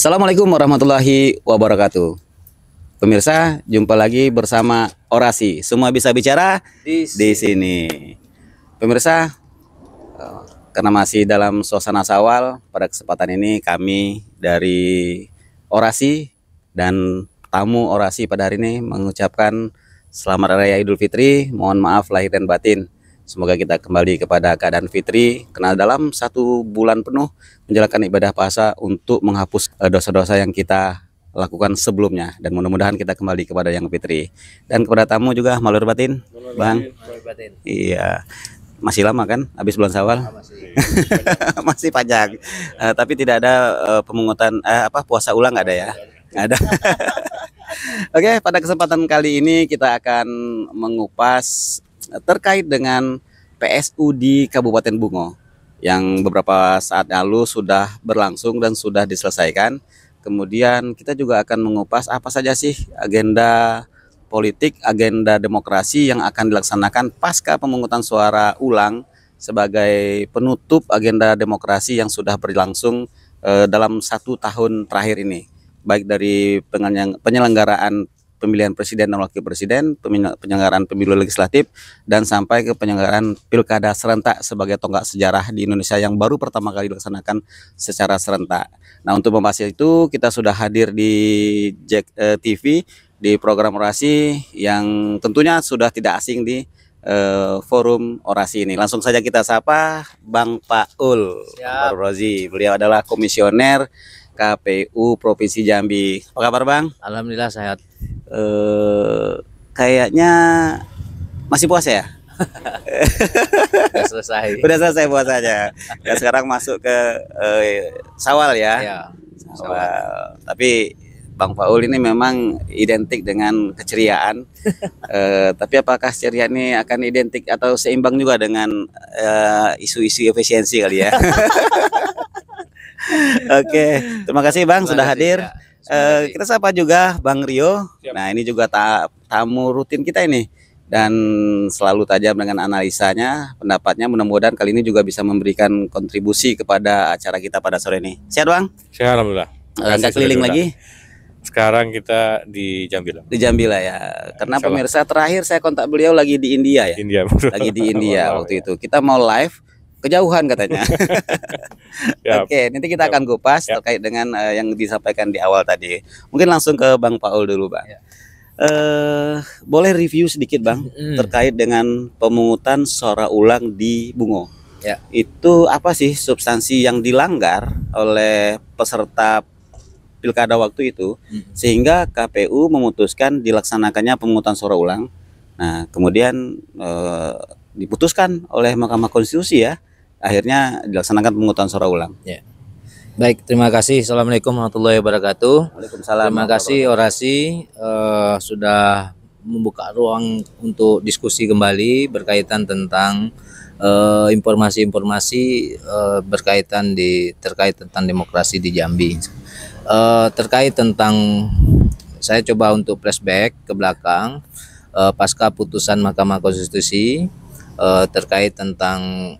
Assalamualaikum warahmatullahi wabarakatuh. Pemirsa, jumpa lagi bersama Orasi. Semua bisa bicara di sini. Pemirsa, karena masih dalam suasana Syawal, pada kesempatan ini kami dari Orasi dan tamu Orasi pada hari ini mengucapkan Selamat Raya Idul Fitri. Mohon maaf lahir dan batin. Semoga kita kembali kepada keadaan fitri, karena dalam 1 bulan penuh menjalankan ibadah puasa untuk menghapus dosa-dosa yang kita lakukan sebelumnya, dan mudah-mudahan kita kembali kepada yang fitri. Dan kepada tamu juga malur batin, Bang. Iya, masih lama kan? Habis bulan Syawal? Masih panjang. Tapi tidak ada pemungutan puasa ulang, nggak ada ya? Nggak ada. Oke, pada kesempatan kali ini kita akan mengupas terkait dengan PSU di Kabupaten Bungo yang beberapa saat lalu sudah berlangsung dan sudah diselesaikan. Kemudian kita juga akan mengupas apa saja sih agenda politik, agenda demokrasi yang akan dilaksanakan pasca pemungutan suara ulang sebagai penutup agenda demokrasi yang sudah berlangsung dalam 1 tahun terakhir ini, baik dari penyelenggaraan pemilihan presiden dan wakil presiden, penyelenggaraan pemilu legislatif, dan sampai ke penyelenggaraan pilkada serentak sebagai tonggak sejarah di Indonesia yang baru pertama kali dilaksanakan secara serentak. Nah, untuk membahas itu kita sudah hadir di Jack TV di program Orasi yang tentunya sudah tidak asing di forum Orasi ini. Langsung saja kita sapa Bang Paul Rozi. Beliau adalah komisioner KPU Provinsi Jambi. Apa kabar, Bang? Alhamdulillah sehat. Kayaknya masih puasa ya? Udah selesai. Udah selesai puasanya. Dan sekarang masuk ke Syawal ya? Ya, Syawal. Tapi Bang Paul ini memang identik dengan keceriaan. Tapi apakah ceria ini akan identik atau seimbang juga dengan isu-isu efisiensi kali ya? Oke, terima kasih Bang sudah hadir. Kita sapa juga Bang Rio. Nah, ini juga tamu rutin kita ini, dan selalu tajam dengan analisanya, pendapatnya. Mudah-mudahan kali ini juga bisa memberikan kontribusi kepada acara kita pada sore ini. Sehat, Bang? Sehat, alhamdulillah. Nggak keliling lagi? Sekarang kita di Jambi lah. Di Jambi lah ya. Karena pemirsa, terakhir saya kontak beliau lagi di India ya. Lagi di India waktu itu. Kita mau live kejauhan katanya. Oke, nanti kita akan kupas terkait dengan yang disampaikan di awal tadi. Mungkin langsung ke Bang Paul dulu, Bang. Boleh review sedikit, Bang, terkait dengan pemungutan suara ulang di Bungo. Ya. Itu apa sih substansi yang dilanggar oleh peserta pilkada waktu itu sehingga KPU memutuskan dilaksanakannya pemungutan suara ulang. Nah, kemudian diputuskan oleh Mahkamah Konstitusi ya, akhirnya dilaksanakan pemungutan suara ulang. Ya. Baik, terima kasih. Assalamualaikum warahmatullahi wabarakatuh. Waalaikumsalam. Terima kasih Orasi sudah membuka ruang untuk diskusi kembali berkaitan tentang informasi-informasi terkait tentang demokrasi di Jambi. Terkait tentang, saya coba untuk flashback ke belakang pasca putusan Mahkamah Konstitusi terkait tentang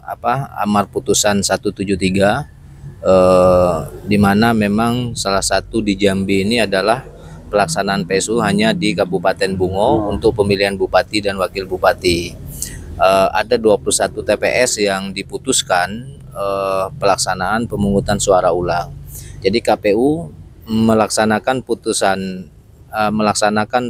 amar putusan 173 di mana memang salah satu di Jambi ini adalah pelaksanaan PSU hanya di Kabupaten Bungo untuk pemilihan bupati dan wakil bupati. Ada 21 TPS yang diputuskan pelaksanaan pemungutan suara ulang. Jadi KPU melaksanakan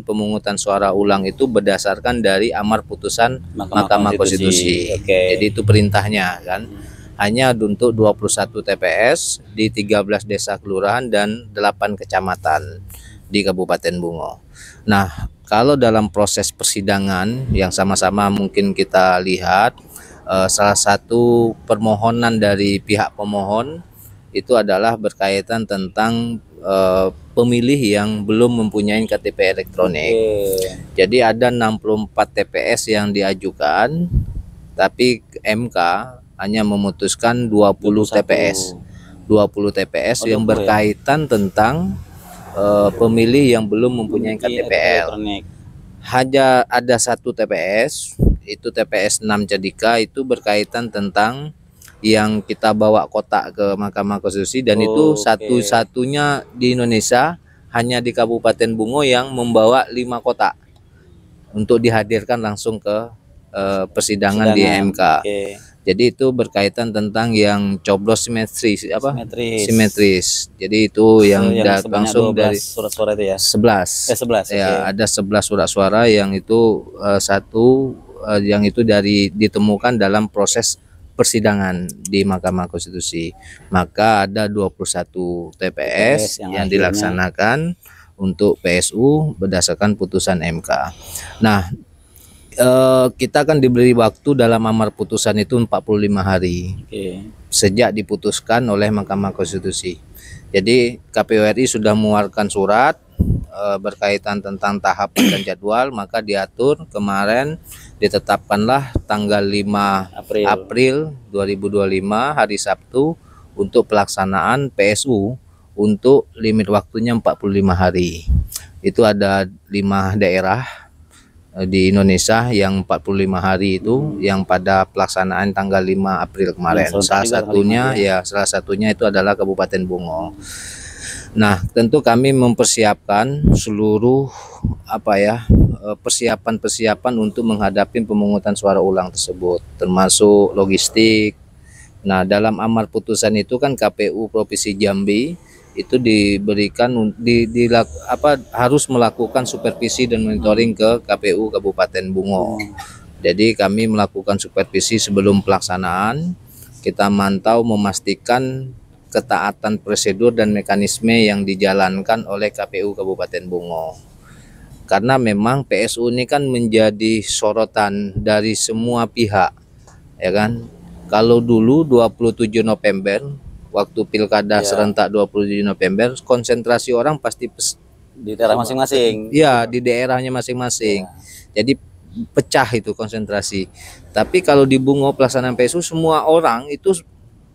pemungutan suara ulang itu berdasarkan dari amar putusan Mahkamah Konstitusi. Jadi itu perintahnya kan. Hanya untuk 21 TPS di 13 desa kelurahan dan 8 kecamatan di Kabupaten Bungo. Nah, kalau dalam proses persidangan yang sama-sama mungkin kita lihat, salah satu permohonan dari pihak pemohon itu adalah berkaitan tentang pemilih yang belum mempunyai KTP elektronik. Jadi ada 64 TPS yang diajukan, tapi MK hanya memutuskan 20 TPS. 20 TPS yang berkaitan tentang pemilih yang belum mempunyai KTPL. Hanya ada 1 TPS, itu TPS 6 Jadika, itu berkaitan tentang yang kita bawa kotak ke Mahkamah Konstitusi, dan itu satu-satunya di Indonesia, hanya di Kabupaten Bungo yang membawa 5 kotak untuk dihadirkan langsung ke persidangan di MK. Jadi itu berkaitan tentang yang coblos simetris simetris. Jadi itu yang langsung dari surat suara itu ya. 11. 11. Ya, ada 11 surat suara yang itu yang itu ditemukan dalam proses persidangan di Mahkamah Konstitusi. Maka ada 21 TPS yang dilaksanakan untuk PSU berdasarkan putusan MK. Nah, kita kan diberi waktu dalam amar putusan itu 45 hari sejak diputuskan oleh Mahkamah Konstitusi. Jadi KPU RI sudah mengeluarkan surat berkaitan tentang tahapan dan jadwal, maka diatur kemarin ditetapkanlah tanggal 5 April 2025 hari Sabtu untuk pelaksanaan PSU untuk limit waktunya 45 hari. Itu ada 5 daerah di Indonesia yang 45 hari itu yang pada pelaksanaan tanggal 5 April kemarin. Salah satunya itu adalah Kabupaten Bungo. Nah, tentu kami mempersiapkan seluruh persiapan untuk menghadapi pemungutan suara ulang tersebut, termasuk logistik. Nah, dalam amar putusan itu kan KPU Provinsi Jambi itu diberikan harus melakukan supervisi dan monitoring ke KPU Kabupaten Bungo. Jadi kami melakukan supervisi sebelum pelaksanaan, kita mantau memastikan ketaatan prosedur dan mekanisme yang dijalankan oleh KPU Kabupaten Bungo. Karena memang PSU ini kan menjadi sorotan dari semua pihak, ya kan? Kalau dulu 27 November waktu pilkada serentak 27 November, konsentrasi orang pasti di daerah masing-masing. Ya, di daerahnya masing-masing. Jadi pecah itu konsentrasi. Tapi kalau di Bungo pelaksanaan PSU semua orang itu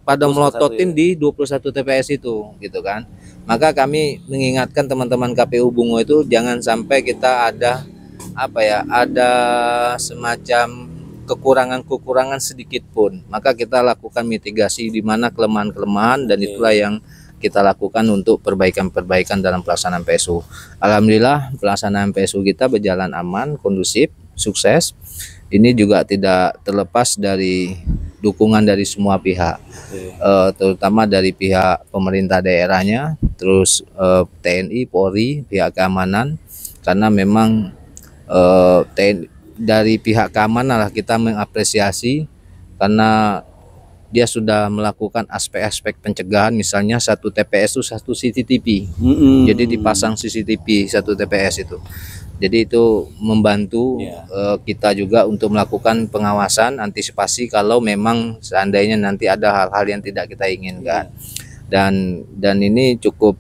pada melototin di 21 TPS itu, gitu kan. Maka kami mengingatkan teman-teman KPU Bungo itu jangan sampai kita ada semacam kekurangan sedikit pun, maka kita lakukan mitigasi di mana kelemahan-kelemahan, dan itulah yang kita lakukan untuk perbaikan-perbaikan dalam pelaksanaan PSU. Alhamdulillah pelaksanaan PSU kita berjalan aman, kondusif, sukses. Ini juga tidak terlepas dari dukungan dari semua pihak, terutama dari pihak pemerintah daerahnya, terus TNI, Polri, pihak keamanan, karena memang dari pihak keamanan lah kita mengapresiasi karena dia sudah melakukan aspek-aspek pencegahan, misalnya satu TPS itu satu CCTV, jadi dipasang CCTV satu TPS itu, jadi itu membantu kita juga untuk melakukan pengawasan, antisipasi kalau memang seandainya nanti ada hal-hal yang tidak kita inginkan. Dan ini cukup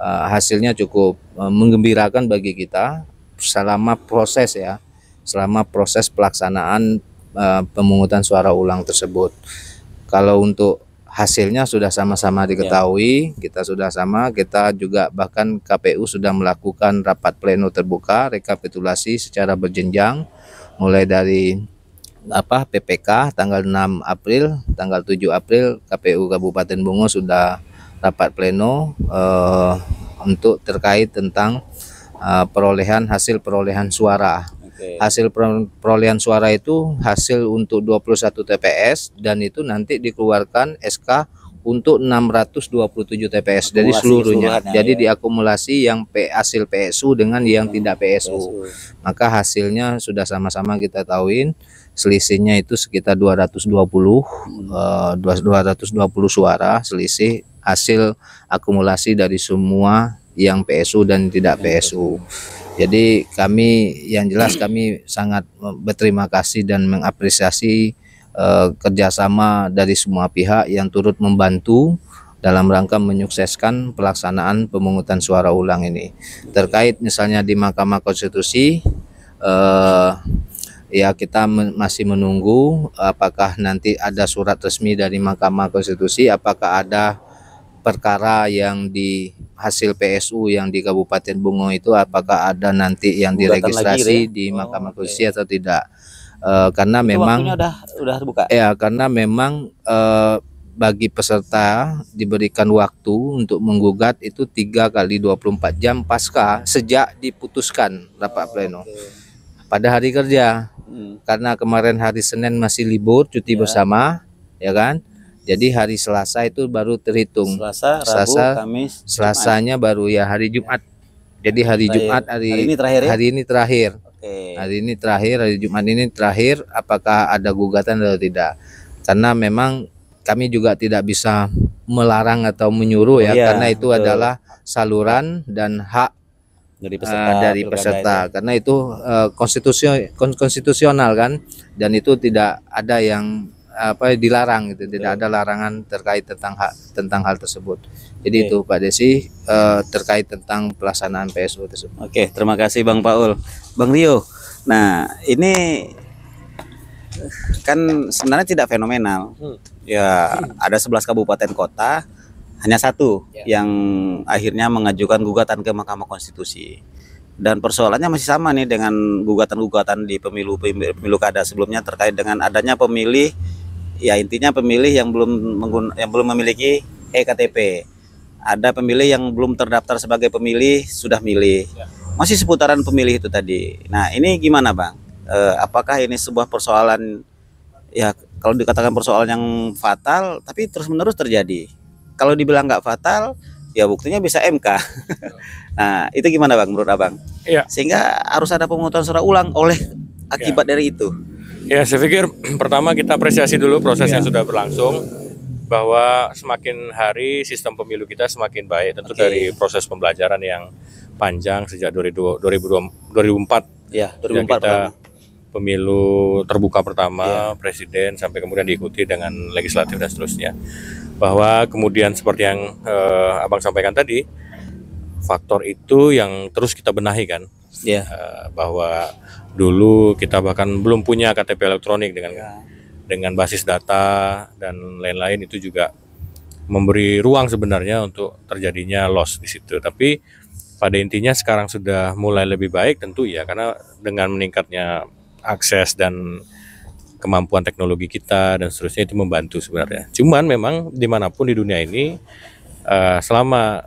hasilnya cukup menggembirakan bagi kita selama proses pelaksanaan pemungutan suara ulang tersebut. Kalau untuk hasilnya sudah sama-sama diketahui, kita juga bahkan KPU sudah melakukan rapat pleno terbuka rekapitulasi secara berjenjang, mulai dari PPK tanggal 6 April, tanggal 7 April KPU Kabupaten Bungo sudah rapat pleno untuk terkait tentang hasil perolehan suara. Hasil perolehan suara itu hasil untuk 21 TPS, dan itu nanti dikeluarkan SK untuk 627 TPS dari seluruhnya. Jadi diakumulasi yang hasil PSU dengan yang tidak PSU. Maka hasilnya sudah sama-sama kita tahuin, selisihnya itu sekitar 220 suara selisih hasil akumulasi dari semua yang PSU dan tidak PSU. Jadi kami sangat berterima kasih dan mengapresiasi kerjasama dari semua pihak yang turut membantu dalam rangka menyukseskan pelaksanaan pemungutan suara ulang ini. Terkait misalnya di Mahkamah Konstitusi, kita masih menunggu apakah nanti ada surat resmi dari Mahkamah Konstitusi, apakah ada perkara yang di hasil PSU yang di Kabupaten Bungo itu apakah ada nanti yang diregistrasi di Mahkamah Konstitusi atau tidak. karena Itu memang waktunya udah buka. ya karena memang bagi peserta diberikan waktu untuk menggugat itu 3 kali 24 jam pasca sejak diputuskan rapat pleno pada hari kerja. Karena kemarin hari Senin masih libur cuti bersama, ya kan? Jadi hari Selasa itu baru terhitung. Selasa, Rabu, Kamis, Selasanya baru ya hari Jumat. Jadi hari Jumat hari ini terakhir ya? Hari ini terakhir. Oke. Hari ini terakhir, hari Jumat ini terakhir. Apakah ada gugatan atau tidak? Karena memang kami juga tidak bisa melarang atau menyuruh ya, karena itu adalah saluran dan hak dari peserta, karena itu konstitusional kan, dan itu tidak ada yang dilarang gitu, tidak ada larangan terkait tentang hal tersebut. Jadi itu Pak Desi terkait tentang pelaksanaan PSO tersebut. Oke, terima kasih Bang Paul. Bang Rio, nah ini kan sebenarnya tidak fenomenal. Ya ada 11 kabupaten kota, hanya satu yang akhirnya mengajukan gugatan ke Mahkamah Konstitusi. Dan persoalannya masih sama nih dengan gugatan-gugatan di pemilu kada sebelumnya terkait dengan adanya pemilih, ya intinya pemilih yang belum memiliki ektp. Ada pemilih yang belum terdaftar sebagai pemilih sudah milih. Masih seputaran pemilih itu tadi. Nah, ini gimana Bang? Apakah ini sebuah persoalan, ya kalau dikatakan persoalan yang fatal tapi terus-menerus terjadi? Kalau dibilang nggak fatal, ya buktinya bisa MK. Nah, itu gimana Bang menurut Abang? Iya. Sehingga harus ada pemungutan suara ulang oleh akibat dari itu. Ya, saya pikir pertama kita apresiasi dulu proses yang sudah berlangsung, bahwa semakin hari sistem pemilu kita semakin baik, tentu dari proses pembelajaran yang panjang sejak 2004. Ya, 2004 kita pemilu terbuka pertama, presiden sampai kemudian diikuti dengan legislatif dan seterusnya. Bahwa kemudian seperti yang Abang sampaikan tadi, faktor itu yang terus kita benahi kan, bahwa dulu kita bahkan belum punya KTP elektronik dengan basis data dan lain-lain, itu juga memberi ruang sebenarnya untuk terjadinya loss di situ. Tapi pada intinya sekarang sudah mulai lebih baik tentu ya, karena dengan meningkatnya akses dan kemampuan teknologi kita dan seterusnya itu membantu sebenarnya. Cuman memang dimanapun di dunia ini selama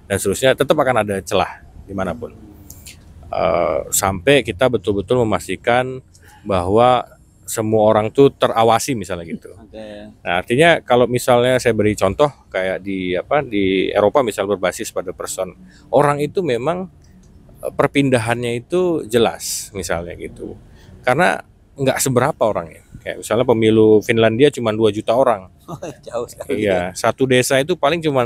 dan seterusnya tetap akan ada celah dimanapun, sampai kita betul-betul memastikan bahwa semua orang tuh terawasi misalnya gitu. Nah, artinya kalau misalnya saya beri contoh kayak di Eropa misal berbasis pada person, orang itu memang perpindahannya itu jelas misalnya gitu. Karena nggak seberapa orangnya. Kayak misalnya pemilu Finlandia cuma 2 juta orang. Jauh sekali. Iya, satu desa itu paling cuma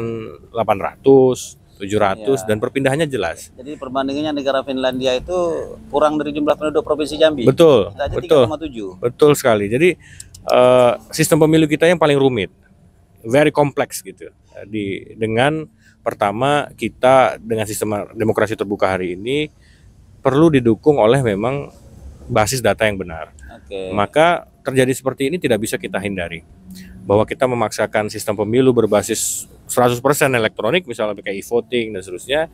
800, 700 dan perpindahannya jelas. Jadi perbandingannya negara Finlandia itu kurang dari jumlah penduduk Provinsi Jambi. Betul, Kita aja betul. 3,7. Betul sekali. Jadi sistem pemilu kita yang paling rumit, very kompleks gitu. Dengan pertama kita dengan sistem demokrasi terbuka hari ini perlu didukung oleh memang basis data yang benar. Maka terjadi seperti ini tidak bisa kita hindari. Bahwa kita memaksakan sistem pemilu berbasis 100% elektronik, misalnya kayak e-voting dan seterusnya,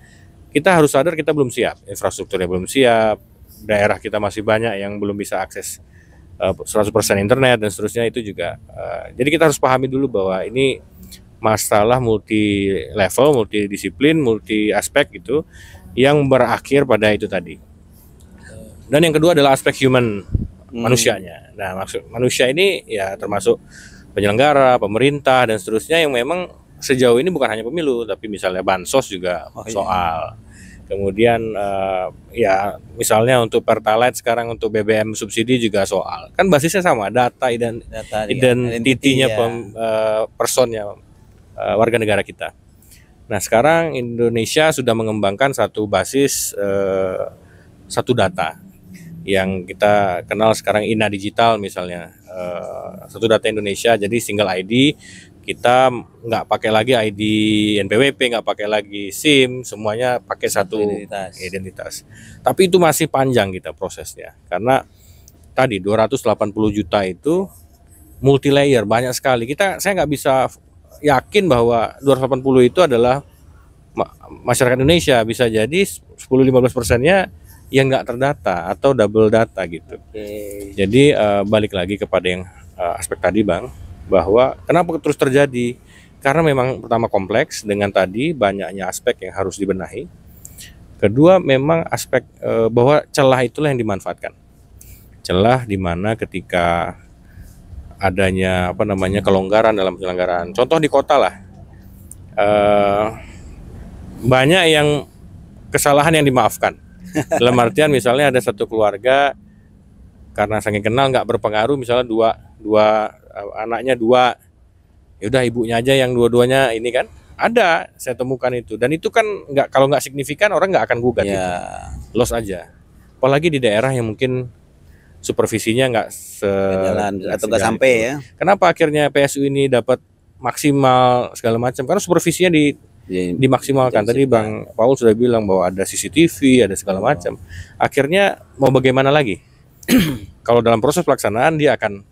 kita harus sadar kita belum siap. Infrastrukturnya belum siap, daerah kita masih banyak yang belum bisa akses 100% internet dan seterusnya, itu juga. Jadi kita harus pahami dulu bahwa ini masalah multi level, multi disiplin, multi aspek gitu, yang berakhir pada itu tadi. Dan yang kedua adalah aspek human, manusianya. Nah, maksud manusia ini ya termasuk penyelenggara, pemerintah dan seterusnya, yang memang sejauh ini bukan hanya pemilu, tapi misalnya bansos juga soal. Kemudian ya misalnya untuk Pertalite sekarang, untuk BBM subsidi juga soal. Kan basisnya sama, data identitinya personnya, warga negara kita. Nah, sekarang Indonesia sudah mengembangkan satu basis satu data yang kita kenal sekarang INA Digital misalnya, satu data Indonesia, jadi single ID, kita nggak pakai lagi ID NPWP, nggak pakai lagi SIM, semuanya pakai satu identitas. Tapi itu masih panjang kita prosesnya, karena tadi 280 juta itu multi layer, banyak sekali. Saya nggak bisa yakin bahwa 280 itu adalah masyarakat Indonesia. Bisa jadi 10-15%-nya yang nggak terdata atau double data gitu. Jadi balik lagi kepada yang aspek tadi Bang, bahwa kenapa terus terjadi? Karena memang pertama kompleks dengan tadi banyaknya aspek yang harus dibenahi. Kedua memang aspek bahwa celah itulah yang dimanfaatkan. Celah di mana ketika adanya kelonggaran dalam penyelenggaraan. Contoh di kota lah, banyak yang kesalahan yang dimaafkan. Dalam artian misalnya ada satu keluarga karena saking kenal nggak berpengaruh, misalnya dua anaknya dua, yaudah ibunya aja yang dua-duanya ini kan. Ada, saya temukan itu, dan itu kan kalau nggak signifikan orang nggak akan gugat itu, loss aja. Apalagi di daerah yang mungkin supervisinya nggak jalan atau nggak sampai ya. Kenapa akhirnya PSU ini dapat maksimal segala macam? Karena supervisinya dimaksimalkan. Tadi Bang Paul sudah bilang bahwa ada CCTV, ada segala macam. Akhirnya mau bagaimana lagi? Kalau dalam proses pelaksanaan dia akan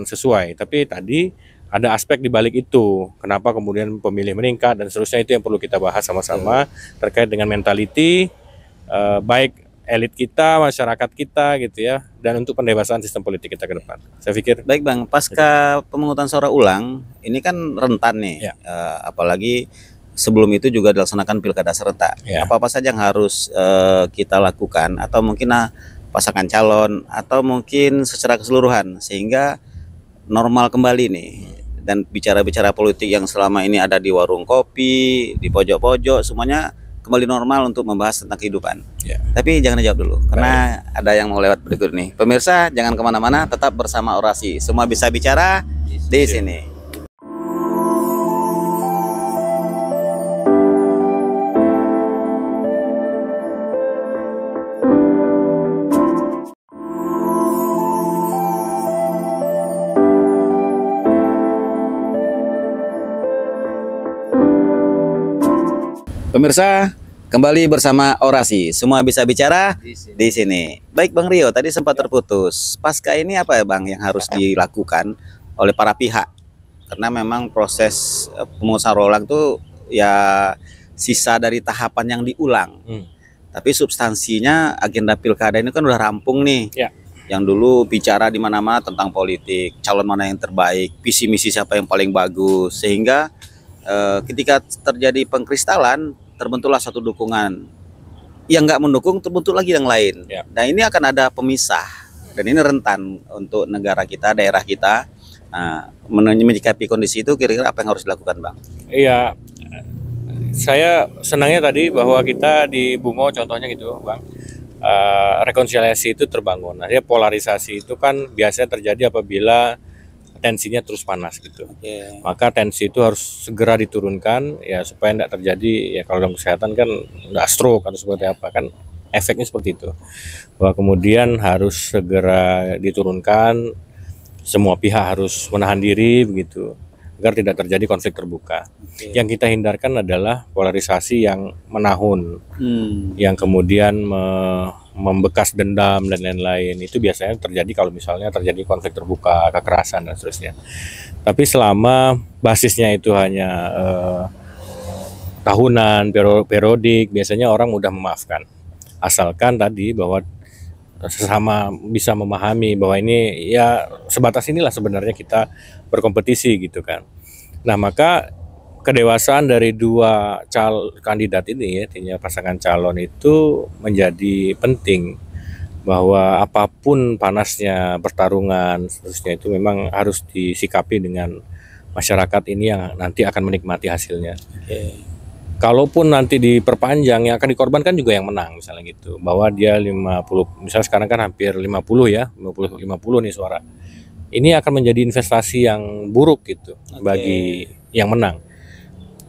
sesuai. Tapi tadi ada aspek di balik itu. Kenapa kemudian pemilih meningkat dan seterusnya, itu yang perlu kita bahas sama-sama terkait dengan mentality baik elit kita, masyarakat kita gitu ya, dan untuk pendewasaan sistem politik kita ke depan. Saya pikir. Baik Bang, pasca pemungutan suara ulang ini kan rentan nih, apalagi sebelum itu juga dilaksanakan pilkada serentak. Apa-apa saja yang harus kita lakukan, atau mungkin pasangan calon, atau mungkin secara keseluruhan sehingga normal kembali nih, dan bicara-bicara politik yang selama ini ada di warung kopi, di pojok-pojok, semuanya kembali normal untuk membahas tentang kehidupan. Tapi jangan dijawab dulu, karena ada yang mau lewat berikut nih. Pemirsa jangan kemana-mana, tetap bersama Orasi. Semua bisa bicara di sini. Pemirsa, kembali bersama Orasi. Semua bisa bicara di sini. Baik Bang Rio, tadi sempat terputus. Pasca ini apa ya Bang yang harus dilakukan oleh para pihak? Karena memang proses pemungutan ulang itu ya sisa dari tahapan yang diulang. Tapi substansinya agenda pilkada ini kan udah rampung nih. Yang dulu bicara di mana-mana tentang politik, calon mana yang terbaik, visi misi siapa yang paling bagus, sehingga ketika terjadi pengkristalan terbentuklah satu dukungan, yang nggak mendukung terbentuk lagi yang lain. Nah ini akan ada pemisah, dan ini rentan untuk negara kita, daerah kita. Menyikapi kondisi itu kira-kira apa yang harus dilakukan Bang? Iya, saya senangnya tadi bahwa kita di Bungo contohnya gitu Bang, rekonsiliasi itu terbangun. Artinya polarisasi itu kan biasanya terjadi apabila tensinya terus panas gitu. Maka tensi itu harus segera diturunkan ya, supaya tidak terjadi ya, kalau dalam kesehatan kan nggak stroke atau seperti apa kan, efeknya seperti itu. Bahwa kemudian harus segera diturunkan, semua pihak harus menahan diri begitu, agar tidak terjadi konflik terbuka. Yang kita hindarkan adalah polarisasi yang menahun, yang kemudian membekas dendam dan lain-lain. Itu biasanya terjadi kalau misalnya terjadi konflik terbuka, kekerasan dan seterusnya. Tapi selama basisnya itu hanya tahunan, periodik, biasanya orang mudah memaafkan. Asalkan tadi bahwa sesama bisa memahami bahwa ini ya sebatas inilah sebenarnya kita berkompetisi gitu kan. Nah maka kedewasaan dari dua kandidat ini, artinya pasangan calon, itu menjadi penting, bahwa apapun panasnya pertarungan seterusnya itu memang harus disikapi dengan masyarakat ini yang nanti akan menikmati hasilnya. Kalaupun nanti diperpanjang, yang akan dikorbankan juga yang menang misalnya gitu, bahwa dia 50, misalnya sekarang kan hampir 50 ya, 50 nih suara. Ini akan menjadi investasi yang buruk gitu bagi yang menang.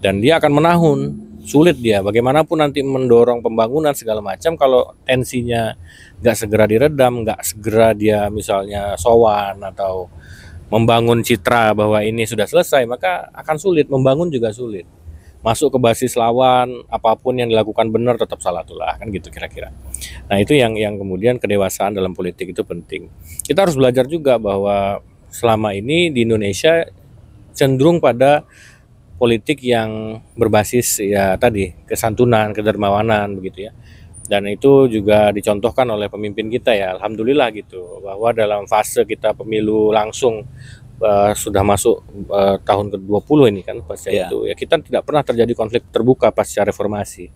Dan dia akan menahun, sulit dia bagaimanapun nanti mendorong pembangunan segala macam, kalau tensinya nggak segera diredam, nggak segera dia misalnya sowan atau membangun citra bahwa ini sudah selesai, maka akan sulit, membangun juga sulit. Masuk ke basis lawan, apapun yang dilakukan benar tetap salah tulah, kan gitu kira-kira. Nah itu yang kemudian kedewasaan dalam politik itu penting. Kita harus belajar juga bahwa selama ini di Indonesia cenderung pada politik yang berbasis ya tadi kesantunan, kedermawanan begitu ya. Dan itu juga dicontohkan oleh pemimpin kita ya, alhamdulillah gitu, bahwa dalam fase kita pemilu langsung sudah masuk tahun ke-20 ini kan pasca itu ya, kita tidak pernah terjadi konflik terbuka pasca reformasi.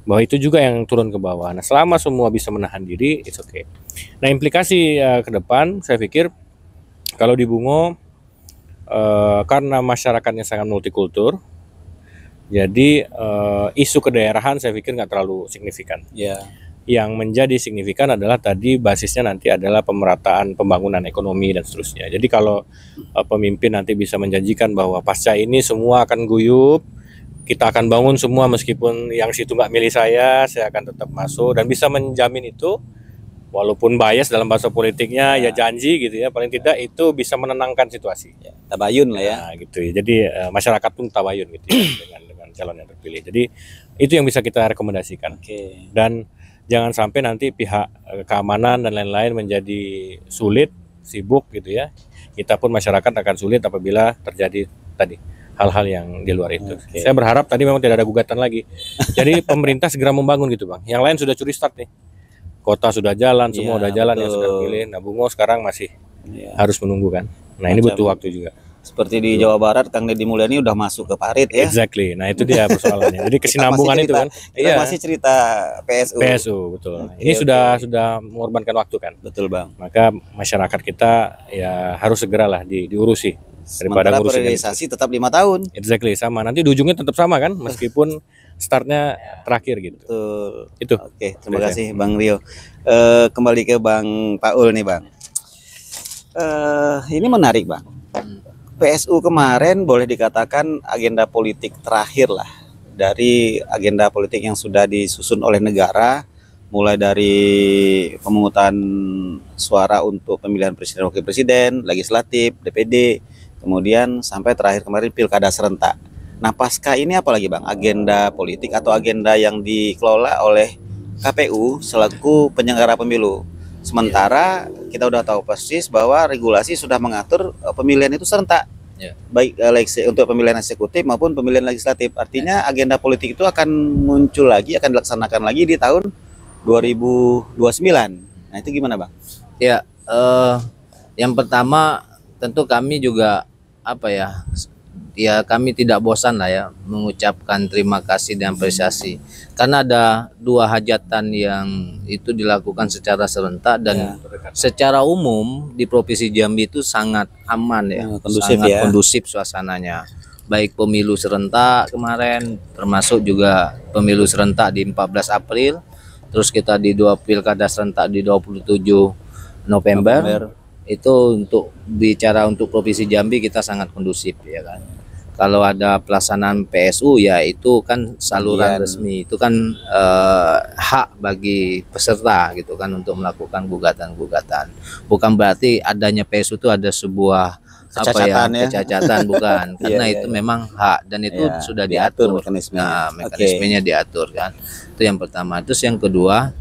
Bahwa itu juga yang turun ke bawah. Nah, selama semua bisa menahan diri, it's okay. Nah, implikasi ke depan saya pikir kalau di Bungo karena masyarakatnya sangat multikultur, jadi isu kedaerahan saya pikir nggak terlalu signifikan. Yang menjadi signifikan adalah tadi basisnya nanti adalah pemerataan pembangunan ekonomi dan seterusnya. Jadi kalau pemimpin nanti bisa menjanjikan bahwa pasca ini semua akan guyup, kita akan bangun semua meskipun yang situ nggak milih saya akan tetap masuk, dan bisa menjamin itu, walaupun bias dalam bahasa politiknya ya janji gitu ya, paling tidak itu bisa menenangkan situasi. Tabayun lah ya. Nah, gitu ya. Jadi masyarakat pun tabayun gitu ya, dengan calon yang terpilih. Jadi itu yang bisa kita rekomendasikan. Dan jangan sampai nanti pihak keamanan dan lain-lain menjadi sulit, sibuk gitu ya. Kita pun masyarakat akan sulit apabila terjadi tadi hal-hal yang di luar itu. Saya berharap tadi memang tidak ada gugatan lagi. Jadi pemerintah segera membangun gitu Bang. Yang lain sudah curi start nih. Kota sudah jalan, semua udah jalan, yang sudah pilih. Nah, Bungo sekarang masih harus menunggu kan. Nah, ini butuh waktu juga. Seperti di Jawa Barat, Kang Deddy Mulyadi udah masuk ke parit ya. Exactly. Nah, itu dia persoalannya. Jadi kesinambungan itu kan. Kita masih cerita PSU. PSU betul. Ini sudah mengorbankan waktu kan. Betul Bang. Maka masyarakat kita ya harus segeralah diurusi daripada ngurusin periodisasi tetap 5 tahun. Exactly, sama. Nanti di ujungnya tetap sama kan, meskipun startnya terakhir gitu. Betul. Itu. Oke, terima kasih Bang Rio. Kembali ke Bang Paul nih Bang. Ini menarik Bang. PSU kemarin boleh dikatakan agenda politik terakhir lah dari agenda politik yang sudah disusun oleh negara, mulai dari pemungutan suara untuk pemilihan presiden, wakil presiden, legislatif, DPD, kemudian sampai terakhir kemarin pilkada serentak. Nah, pasca ini apa lagi Bang? Agenda politik atau agenda yang dikelola oleh KPU selaku penyelenggara pemilu. Sementara kita udah tahu persis bahwa regulasi sudah mengatur pemilihan itu serentak, baik untuk pemilihan eksekutif maupun pemilihan legislatif. Artinya agenda politik itu akan muncul lagi, akan dilaksanakan lagi di tahun 2029. Nah, itu gimana Bang? Ya, yang pertama tentu kami juga kami tidak bosan lah ya mengucapkan terima kasih dan apresiasi, karena ada dua hajatan yang itu dilakukan secara serentak dan secara umum di Provinsi Jambi itu sangat aman ya, sangat kondusif suasananya. Baik pemilu serentak kemarin, termasuk juga pemilu serentak di 14 April, terus kita di pilkada serentak di 27 November. Itu untuk bicara untuk Provinsi Jambi kita sangat kondusif ya kan. Kalau ada pelaksanaan PSU ya itu kan saluran resmi, itu kan hak bagi peserta gitu kan untuk melakukan gugatan-gugatan. Bukan berarti adanya PSU itu ada sebuah kecacatan bukan, karena itu memang hak dan itu sudah diatur mekanismenya. Mekanismenya diatur kan. Itu yang pertama. Terus yang kedua,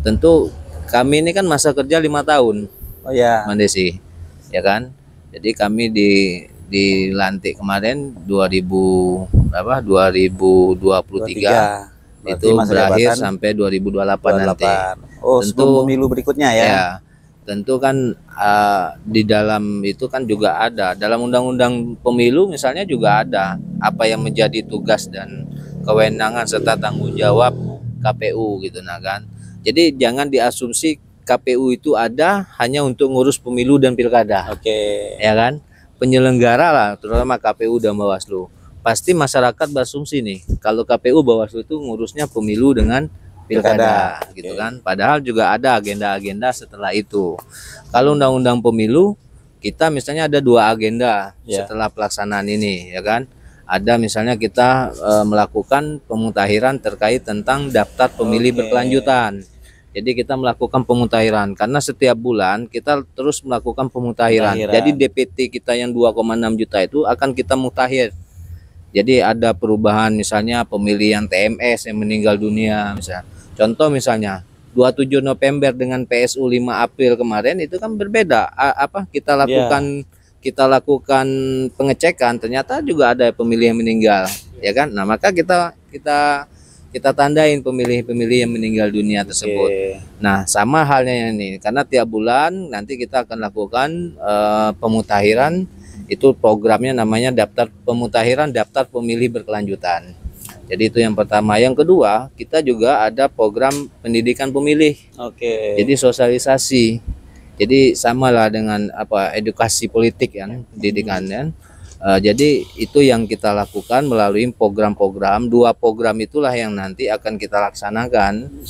tentu kami ini kan masa kerja 5 tahun. Mbak Desi, ya kan? Jadi kami dilantik kemarin 2023 itu berakhir sampai 2028 nanti. Tentu pemilu berikutnya ya. Tentu kan di dalam itu kan juga ada dalam undang-undang pemilu misalnya juga ada apa yang menjadi tugas dan kewenangan serta tanggung jawab KPU gitu nah kan. Jadi jangan diasumsi KPU itu ada hanya untuk ngurus pemilu dan pilkada. Ya kan? Penyelenggara lah, terutama KPU dan Bawaslu. Pasti masyarakat berasumsi nih, kalau KPU Bawaslu itu ngurusnya pemilu dengan pilkada gitu kan. Padahal juga ada agenda-agenda setelah itu. Kalau undang-undang pemilu, kita misalnya ada 2 agenda setelah pelaksanaan ini, ya kan. Ada misalnya kita melakukan pemutahiran terkait tentang daftar pemilih berkelanjutan. Jadi kita melakukan pemutahiran karena setiap bulan kita terus melakukan pemutahiran. Jadi DPT kita yang 2,6 juta itu akan kita mutakhir. Jadi ada perubahan misalnya pemilihan TMS yang meninggal dunia misalnya. Contoh misalnya 27 November dengan PSU 5 April kemarin itu kan berbeda. Kita lakukan pengecekan ternyata juga ada pemilih yang meninggal, ya kan? Nah, maka kita kita tandain pemilih-pemilih yang meninggal dunia tersebut. Nah, sama halnya yang ini, karena tiap bulan nanti kita akan lakukan pemutakhiran. Itu programnya namanya daftar pemutakhiran daftar pemilih berkelanjutan. Jadi itu yang pertama. Yang kedua, kita juga ada program pendidikan pemilih. Jadi sosialisasi. Jadi samalah dengan edukasi politik kan, pendidikan kan. Jadi itu yang kita lakukan melalui program-program. 2 program itulah yang nanti akan kita laksanakan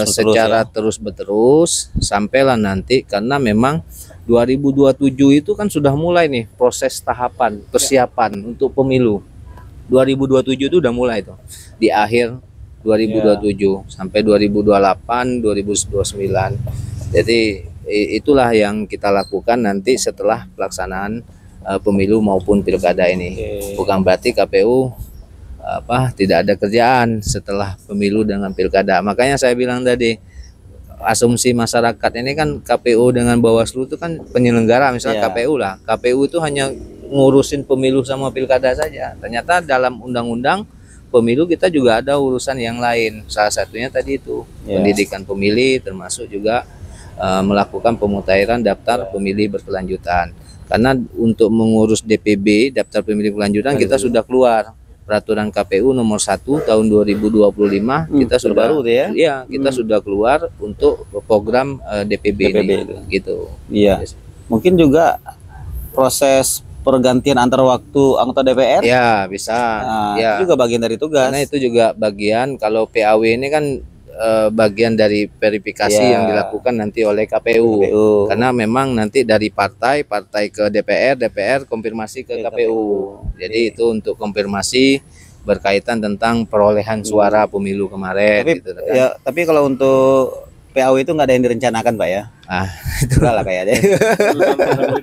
secara terus-menerus sampailah nanti, karena memang 2027 itu kan sudah mulai nih proses tahapan persiapan untuk pemilu. 2027 itu udah mulai tuh di akhir 2027 sampai 2028 2029. Jadi itulah yang kita lakukan nanti setelah pelaksanaan pemilu maupun pilkada ini. Bukan berarti KPU tidak ada kerjaan setelah pemilu dengan pilkada. Makanya saya bilang tadi, asumsi masyarakat ini kan KPU dengan Bawaslu itu kan penyelenggara, misalnya KPU lah. KPU itu hanya ngurusin pemilu sama pilkada saja. Ternyata dalam undang-undang pemilu kita juga ada urusan yang lain. Salah satunya tadi itu pendidikan pemilih, termasuk juga melakukan pemutakhiran daftar pemilih berkelanjutan. Karena untuk mengurus DPB, daftar pemilih berkelanjutan, kita sudah keluar peraturan KPU nomor 1 tahun 2025. Kita sudah baru tuh ya? Iya, kita sudah keluar untuk program DPB ini, gitu. Iya. Mungkin juga proses pergantian antar waktu anggota DPR. Ya, bisa. Itu juga bagian dari tugas. Karena itu juga bagian, kalau PAW ini kan bagian dari verifikasi yang dilakukan nanti oleh KPU. Karena memang nanti dari partai ke DPR konfirmasi ke KPU. Jadi itu untuk konfirmasi berkaitan tentang perolehan suara pemilu kemarin. Tapi, gitu, kan? Tapi kalau untuk PAW itu nggak ada yang direncanakan, Pak ya? Itu lah kayaknya.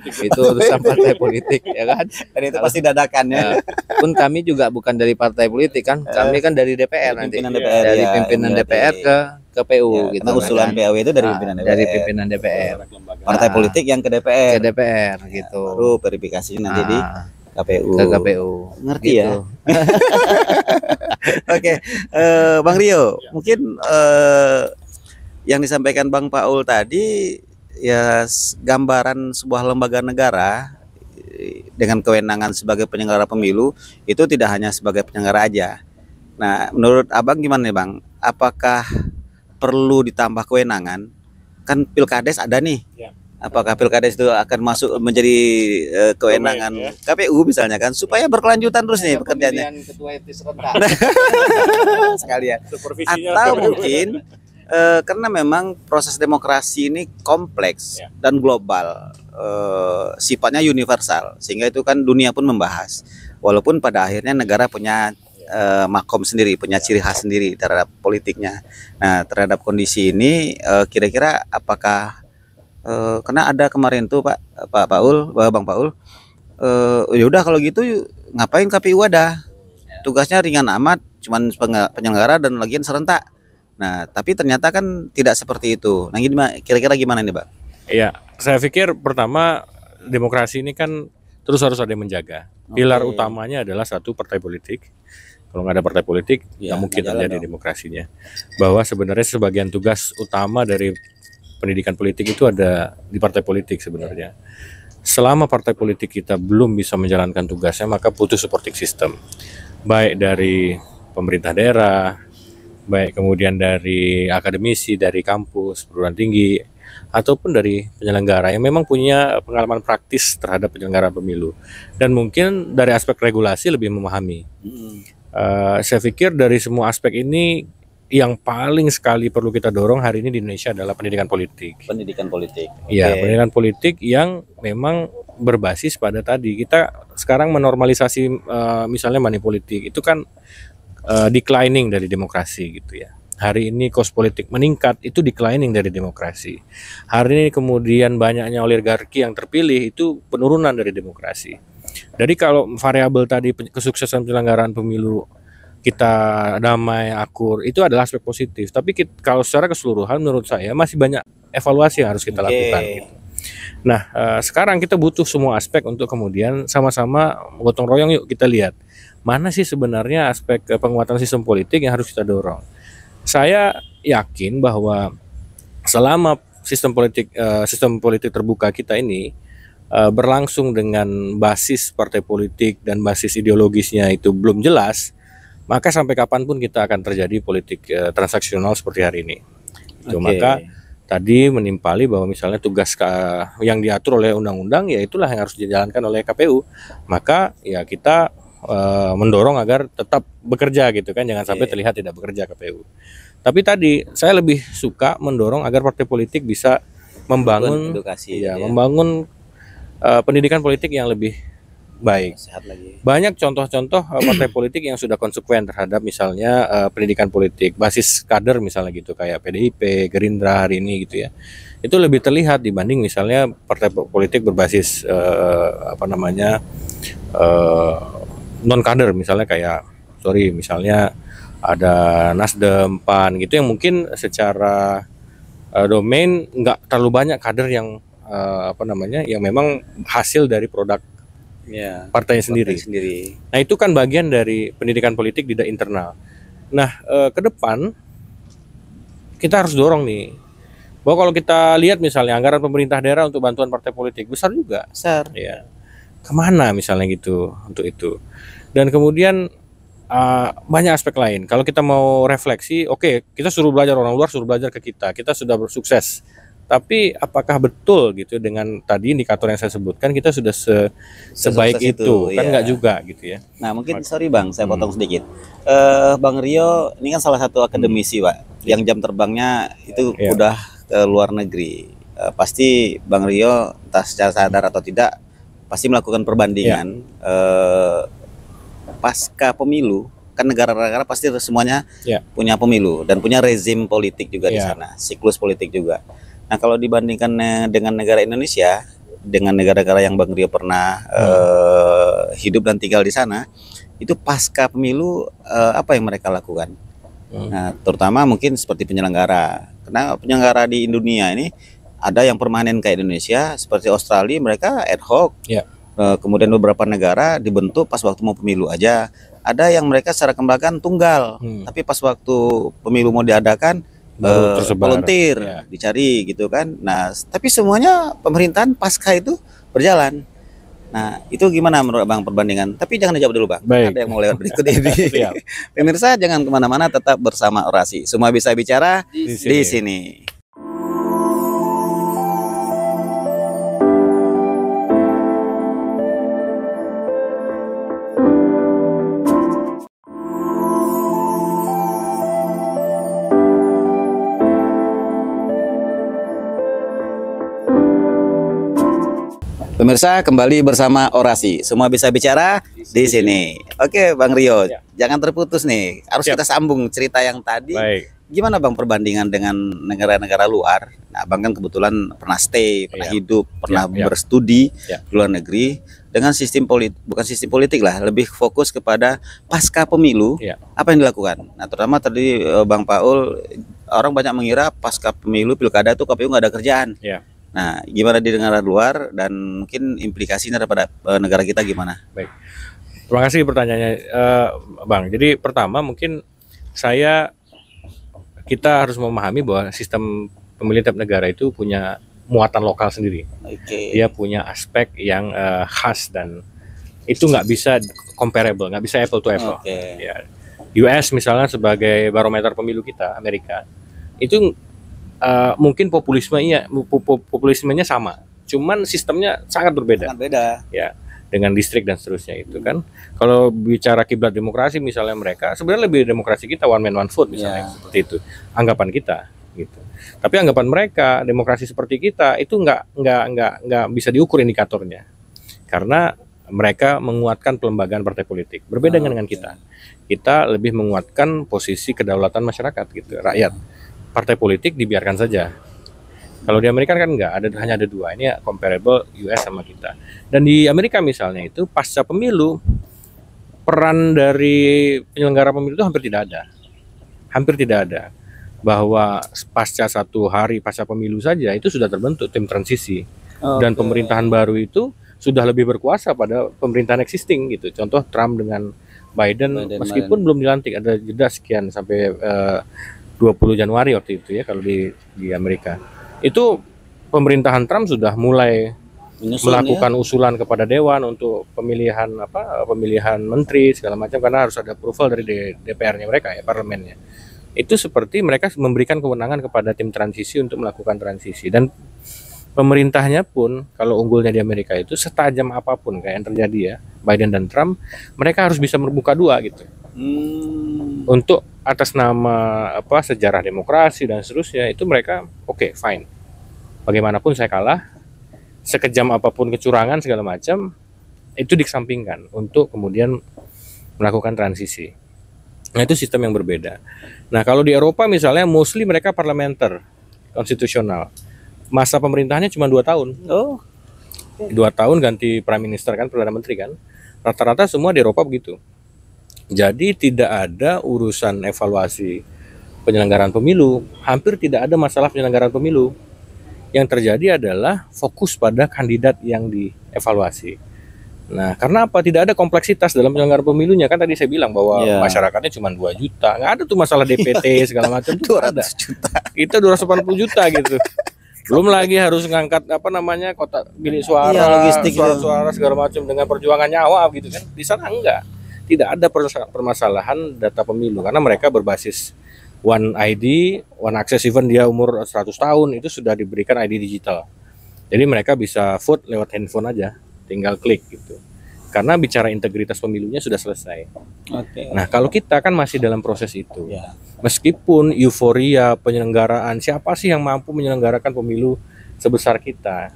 Itu urusan partai politik, ya kan? Dan itu pasti dadakan ya. Pun kami juga bukan dari partai politik kan, kami kan dari DPR nanti, dari pimpinan DPR ke KPU, gitu. Karena usulan PAW itu dari pimpinan DPR. Dari pimpinan DPR. Partai politik yang ke DPR. Ke DPR, gitu. Baru verifikasi nanti di KPU. Ke KPU. Ngerti gitu. ya? Oke, Bang Rio, mungkin yang disampaikan Bang Paul tadi ya gambaran sebuah lembaga negara dengan kewenangan sebagai penyelenggara pemilu itu tidak hanya sebagai penyelenggara aja. Nah, menurut Abang gimana nih Bang? Apakah perlu ditambah kewenangan? Kan Pilkades ada nih. Apakah Pilkades itu akan masuk menjadi kewenangan KPU misalnya kan, supaya berkelanjutan terus nih pekerjaannya. Ketua etis rentak. Sekalian. Atau mungkin karena memang proses demokrasi ini kompleks dan global, sifatnya universal, sehingga itu kan dunia pun membahas. Walaupun pada akhirnya negara punya makom sendiri, punya ciri khas sendiri terhadap politiknya. Nah, terhadap kondisi ini kira-kira apakah karena ada kemarin tuh Bang Paul, ya udah kalau gitu ngapain KPU ada? Tugasnya ringan amat, cuman penyelenggara dan lagian serentak. Nah, tapi ternyata kan tidak seperti itu. Nah, kira-kira gimana nih, Pak? Iya, saya pikir pertama demokrasi ini kan terus harus ada yang menjaga. Pilar utamanya adalah satu partai politik. Kalau nggak ada partai politik, nggak mungkin terjadi demokrasinya. Bahwa sebenarnya sebagian tugas utama dari pendidikan politik itu ada di partai politik sebenarnya. Selama partai politik kita belum bisa menjalankan tugasnya, maka putus supporting system. Baik dari pemerintah daerah, baik kemudian dari akademisi, dari kampus, perguruan tinggi, ataupun dari penyelenggara yang memang punya pengalaman praktis terhadap penyelenggaraan pemilu. Dan mungkin dari aspek regulasi lebih memahami. Saya pikir dari semua aspek ini, yang paling sekali perlu kita dorong hari ini di Indonesia adalah pendidikan politik. Pendidikan politik. Iya, pendidikan politik yang memang berbasis pada tadi. Kita sekarang menormalisasi misalnya money politik, itu kan declining dari demokrasi gitu ya. Hari ini kos politik meningkat, itu declining dari demokrasi. Hari ini kemudian banyaknya oligarki yang terpilih, itu penurunan dari demokrasi. Jadi kalau variabel tadi kesuksesan penyelenggaraan pemilu kita damai, akur, itu adalah aspek positif. Tapi kalau secara keseluruhan menurut saya masih banyak evaluasi yang harus kita lakukan gitu. Nah, sekarang kita butuh semua aspek untuk kemudian sama-sama gotong royong, yuk kita lihat mana sih sebenarnya aspek penguatan sistem politik yang harus kita dorong. Saya yakin bahwa selama sistem politik terbuka kita ini berlangsung dengan basis partai politik dan basis ideologisnya itu belum jelas, maka sampai kapanpun kita akan terjadi politik transaksional seperti hari ini. Itu maka tadi menimpali bahwa misalnya tugas yang diatur oleh undang-undang, ya itulah yang harus dijalankan oleh KPU. Maka ya kita mendorong agar tetap bekerja gitu kan, jangan sampai terlihat tidak bekerja KPU. Tapi tadi saya lebih suka mendorong agar partai politik bisa membangun edukasi, membangun pendidikan politik yang lebih baik. Sehat lagi. Banyak contoh-contoh partai politik yang sudah konsekuen terhadap misalnya pendidikan politik, basis kader misalnya gitu, kayak PDIP, Gerindra hari ini gitu ya. Itu lebih terlihat dibanding misalnya partai politik berbasis non kader, misalnya kayak misalnya ada Nasdem, PAN gitu, yang mungkin secara domain nggak terlalu banyak kader yang yang memang hasil dari produk partainya sendiri. Nah itu kan bagian dari pendidikan politik di internal. Nah ke depan kita harus dorong nih bahwa kalau kita lihat misalnya anggaran pemerintah daerah untuk bantuan partai politik besar juga, ya kemana misalnya gitu untuk itu. Dan kemudian banyak aspek lain. Kalau kita mau refleksi, kita suruh belajar orang luar, suruh belajar ke kita sudah bersukses. Tapi apakah betul gitu dengan tadi indikator yang saya sebutkan kita sudah sebaik itu? Kan nggak juga gitu ya. Nah mungkin sorry Bang, saya potong sedikit. Bang Rio ini kan salah satu akademisi Pak, yang jam terbangnya itu udah ke luar negeri. Pasti Bang Rio entah secara sadar atau tidak pasti melakukan perbandingan pasca pemilu. Kan negara-negara pasti semuanya punya pemilu dan punya rezim politik juga di sana, siklus politik juga. Nah kalau dibandingkan dengan negara Indonesia, dengan negara-negara yang Bang Rio pernah hidup dan tinggal di sana, itu pasca pemilu apa yang mereka lakukan? Nah terutama mungkin seperti penyelenggara, karena penyelenggara di dunia ini ada yang permanen kayak Indonesia, seperti Australia mereka ad hoc. Kemudian beberapa negara dibentuk pas waktu mau pemilu aja. Ada yang mereka secara kelembagaan tunggal, tapi pas waktu pemilu mau diadakan volunteer dicari gitu kan. Nah tapi semuanya pemerintahan pasca itu berjalan. Nah itu gimana menurut Bang perbandingan? Tapi jangan dijawab dulu Bang. Ada yang mau lewat berikut ini. Pemirsa jangan kemana-mana, tetap bersama Orasi. Semua bisa bicara di sini. Pemirsa kembali bersama Orasi, semua bisa bicara di sini. Oke Bang Rio, jangan terputus nih, harus kita sambung cerita yang tadi. Gimana Bang perbandingan dengan negara-negara luar? Nah Bang kan kebetulan pernah stay, pernah hidup, pernah berstudi di luar negeri dengan sistem politik, bukan sistem politik lah, lebih fokus kepada pasca pemilu. Apa yang dilakukan? Nah terutama tadi Bang Paul, orang banyak mengira pasca pemilu pilkada itu KPU nggak ada kerjaan. Nah, gimana di negara luar dan mungkin implikasinya daripada negara kita gimana? Baik, terima kasih pertanyaannya, Bang. Jadi pertama mungkin kita harus memahami bahwa sistem pemilihan tiap negara itu punya muatan lokal sendiri. Dia punya aspek yang khas dan itu nggak bisa comparable, nggak bisa apple to apple. US misalnya sebagai barometer pemilu kita, Amerika itu mungkin populismenya sama, cuman sistemnya sangat berbeda. Ya, dengan distrik dan seterusnya itu kan. Kalau bicara kiblat demokrasi misalnya mereka sebenarnya lebih demokrasi kita one man one vote misalnya seperti itu. Anggapan kita gitu. Tapi anggapan mereka demokrasi seperti kita itu nggak bisa diukur indikatornya. Karena mereka menguatkan pelembagaan partai politik. Berbeda dengan kita. Kita lebih menguatkan posisi kedaulatan masyarakat gitu, rakyat. Partai politik dibiarkan saja. Kalau di Amerika kan hanya ada dua. Ini comparable US sama kita. Dan di Amerika misalnya itu pasca pemilu peran dari penyelenggara pemilu itu hampir tidak ada. Bahwa pasca satu hari pasca pemilu saja itu sudah terbentuk tim transisi dan pemerintahan baru itu sudah lebih berkuasa pada pemerintahan existing gitu. Contoh Trump dengan Biden meskipun belum dilantik, ada jeda sekian sampai 20 Januari waktu itu ya kalau di Amerika. Itu pemerintahan Trump sudah mulai melakukan usulan kepada dewan untuk pemilihan menteri segala macam, karena harus ada approval dari DPR-nya mereka ya, parlemennya. Itu seperti mereka memberikan kewenangan kepada tim transisi untuk melakukan transisi, dan pemerintahnya pun kalau unggulnya di Amerika itu setajam apapun kayak yang terjadi ya Biden dan Trump, mereka harus bisa berbuka dua gitu. Untuk atas nama sejarah demokrasi dan seterusnya, itu mereka oke, fine. Bagaimanapun saya kalah, sekejam apapun kecurangan segala macam, itu dikesampingkan untuk kemudian melakukan transisi. Nah, itu sistem yang berbeda. Nah, kalau di Eropa misalnya mostly mereka parlementer, konstitusional. Masa pemerintahannya cuma 2 tahun. 2 tahun ganti prime minister kan, perdana menteri kan. Rata-rata semua di Eropa begitu. Jadi tidak ada urusan evaluasi penyelenggaraan pemilu, hampir tidak ada masalah penyelenggaraan pemilu. Yang terjadi adalah fokus pada kandidat yang dievaluasi. Nah, karena apa? Tidak ada kompleksitas dalam penyelenggaraan pemilunya. Kan tadi saya bilang bahwa masyarakatnya cuma 2 juta. Nggak ada tuh masalah DPT segala macam. 200 juta. Kita 280 juta gitu. Belum lagi harus ngangkat kotak bilik suara, logistik, suara segala macam dengan perjuangan nyawa gitu kan. Di sana enggak. Tidak ada permasalahan data pemilu karena mereka berbasis One ID, One Access, even dia umur 100 tahun itu sudah diberikan ID digital. Jadi mereka bisa vote lewat handphone aja, tinggal klik gitu. Karena bicara integritas pemilunya sudah selesai. Nah, kalau kita kan masih dalam proses itu. Meskipun euforia penyelenggaraan, siapa sih yang mampu menyelenggarakan pemilu sebesar kita?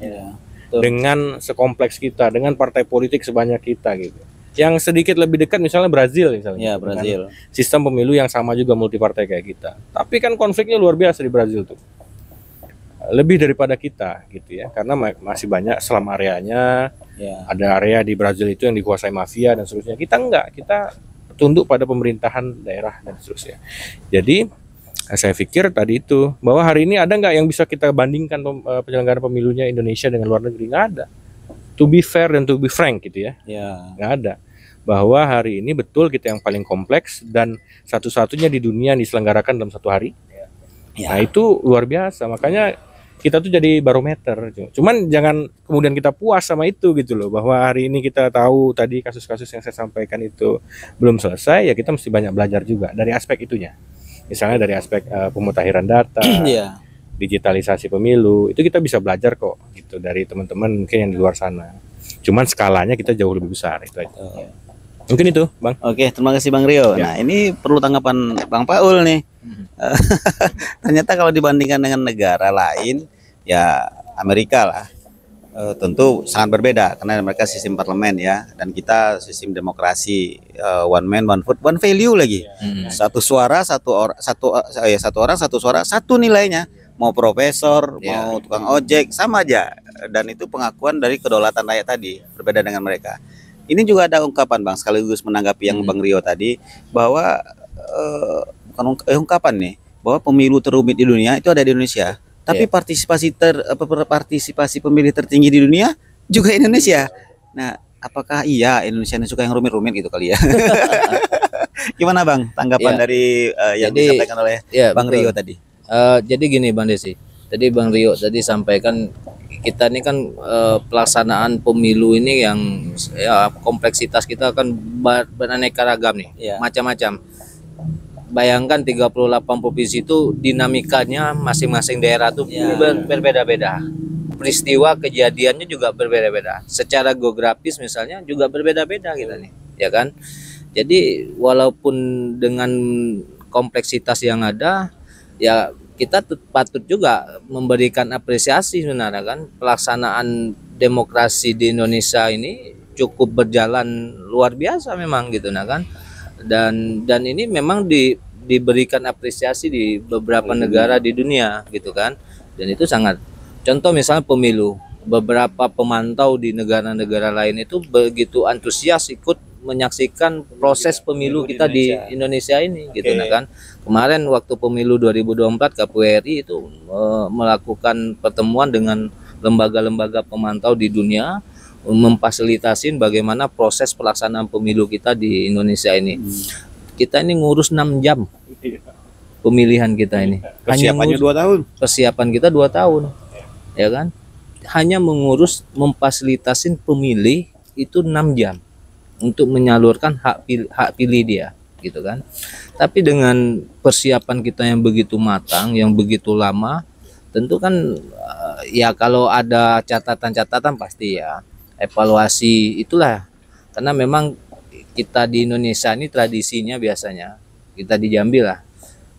Dengan sekompleks kita, dengan partai politik sebanyak kita gitu. Yang sedikit lebih dekat misalnya Brazil misalnya. Brazil. Sistem pemilu yang sama juga multipartai kayak kita. Tapi kan konfliknya luar biasa di Brazil tuh. Lebih daripada kita gitu ya. Karena masih banyak slum areanya. Ada area di Brazil itu yang dikuasai mafia dan seterusnya. Kita enggak, kita tunduk pada pemerintahan daerah dan seterusnya. Jadi saya pikir tadi itu bahwa hari ini ada nggak yang bisa kita bandingkan penyelenggaraan pemilunya Indonesia dengan luar negeri? Nggak ada. To be fair dan to be frank gitu ya. Nggak ada. Bahwa hari ini betul kita yang paling kompleks dan satu-satunya di dunia yang diselenggarakan dalam 1 hari. Nah itu luar biasa. Makanya kita tuh jadi barometer. Cuman jangan kemudian kita puas sama itu gitu loh. Bahwa hari ini kita tahu tadi kasus-kasus yang saya sampaikan itu belum selesai. Ya kita mesti banyak belajar juga dari aspek itunya. Misalnya dari aspek pemutakhiran data. Digitalisasi pemilu, itu kita bisa belajar kok gitu dari teman-teman mungkin yang di luar sana. Cuman skalanya kita jauh lebih besar itu aja. Mungkin itu, Bang. Oke, terima kasih Bang Rio. Nah, ini perlu tanggapan Bang Paul nih. Ternyata kalau dibandingkan dengan negara lain, ya Amerika lah, tentu sangat berbeda karena mereka sistem parlemen ya, dan kita sistem demokrasi, one man one vote one value lagi. Satu suara satu orang satu suara satu nilainya. Mau profesor, mau tukang ojek, sama aja. Dan itu pengakuan dari kedaulatan rakyat tadi, berbeda dengan mereka. Ini juga ada ungkapan Bang, sekaligus menanggapi yang Bang Rio tadi, bahwa ungkapan nih, bahwa pemilu terumit di dunia itu ada di Indonesia. Tapi partisipasi pemilih tertinggi di dunia juga Indonesia. Nah, apakah iya Indonesia ini suka yang rumit-rumit gitu kali ya? Gimana Bang, tanggapan dari yang disampaikan oleh Bang Rio tadi? Jadi gini Bang Desi, tadi Bang Rio tadi sampaikan kita ini kan pelaksanaan pemilu ini yang ya kompleksitas kita kan beraneka ragam nih, macam-macam. Bayangkan 38 provinsi itu dinamikanya masing-masing daerah tuh berbeda-beda. Peristiwa kejadiannya juga berbeda-beda. Secara geografis misalnya juga berbeda-beda kita nih, ya kan? Jadi walaupun dengan kompleksitas yang ada, ya kita patut juga memberikan apresiasi sebenarnya kan, pelaksanaan demokrasi di Indonesia ini cukup berjalan luar biasa memang gitu nah kan, dan ini memang diberikan apresiasi di beberapa negara di dunia gitu kan, dan itu sangat, contoh misalnya pemilu, beberapa pemantau di negara-negara lain itu begitu antusias ikut menyaksikan proses pemilu kita di Indonesia ini gitu nah kan. Kemarin waktu pemilu 2024 KPU RI itu melakukan pertemuan dengan lembaga-lembaga pemantau di dunia memfasilitasin bagaimana proses pelaksanaan pemilu kita di Indonesia ini. Kita ini ngurus 6 jam pemilihan kita ini. Persiapannya 2 tahun. Persiapan kita 2 tahun, ya kan? Hanya mengurus memfasilitasin pemilih itu 6 jam untuk menyalurkan hak pilih dia, gitu kan? Tapi dengan persiapan kita yang begitu matang, yang begitu lama, tentu kan ya kalau ada catatan-catatan pasti ya evaluasi itulah, karena memang kita di Indonesia ini tradisinya biasanya, kita di Jambi lah,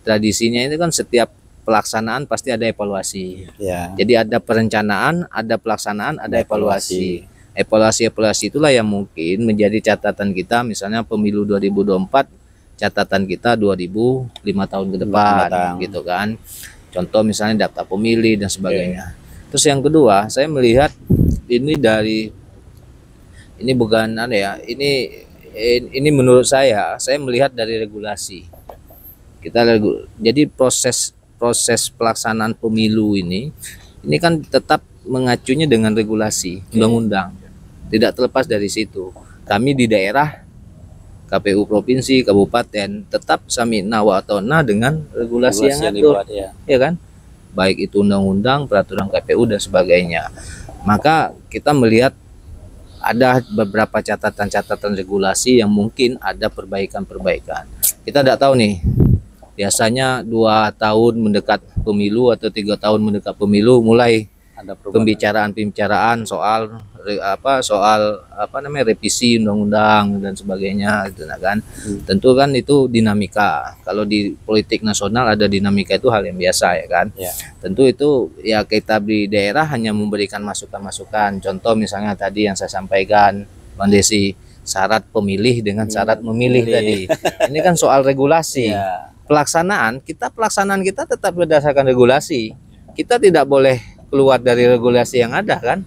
tradisinya itu kan setiap pelaksanaan pasti ada evaluasi. Ya. Jadi ada perencanaan, ada pelaksanaan, ada evaluasi. Evaluasi itulah yang mungkin menjadi catatan kita, misalnya pemilu 2024, catatan kita 2005 tahun ke depan, gitu kan. Contoh misalnya daftar pemilih dan sebagainya. Terus yang kedua, saya melihat ini ini bukan ada ya, ini menurut saya melihat dari regulasi. Jadi proses pelaksanaan pemilu ini kan tetap mengacunya dengan regulasi undang-undang. Tidak terlepas dari situ. Kami di daerah, KPU provinsi, kabupaten tetap sami'na wa ta'na dengan regulasi yang dibuat, ya kan? Baik itu undang-undang, peraturan KPU dan sebagainya. Maka kita melihat ada beberapa catatan-catatan regulasi yang mungkin ada perbaikan-perbaikan. Kita tidak tahu nih, biasanya 2 tahun mendekat pemilu atau 3 tahun mendekat pemilu mulai ada pembicaraan soal revisi undang-undang dan sebagainya, gitu kan. Tentu kan itu dinamika. Kalau di politik nasional ada dinamika, itu hal yang biasa, ya kan. Tentu itu ya kita di daerah hanya memberikan masukan-masukan. Contoh misalnya tadi yang saya sampaikan, Bang Desi, syarat pemilih dengan syarat memilih tadi. Ini kan soal regulasi. Pelaksanaan kita tetap berdasarkan regulasi. Kita tidak boleh keluar dari regulasi yang ada, kan.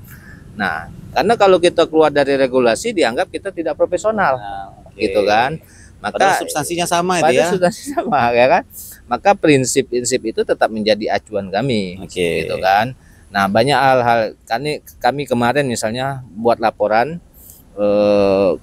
Nah, karena kalau kita keluar dari regulasi dianggap kita tidak profesional, gitu kan. Maka padahal substansinya sama itu ya. Substansinya sama, ya kan. Maka prinsip-prinsip itu tetap menjadi acuan kami, gitu kan. Nah, banyak hal-hal kami kemarin misalnya buat laporan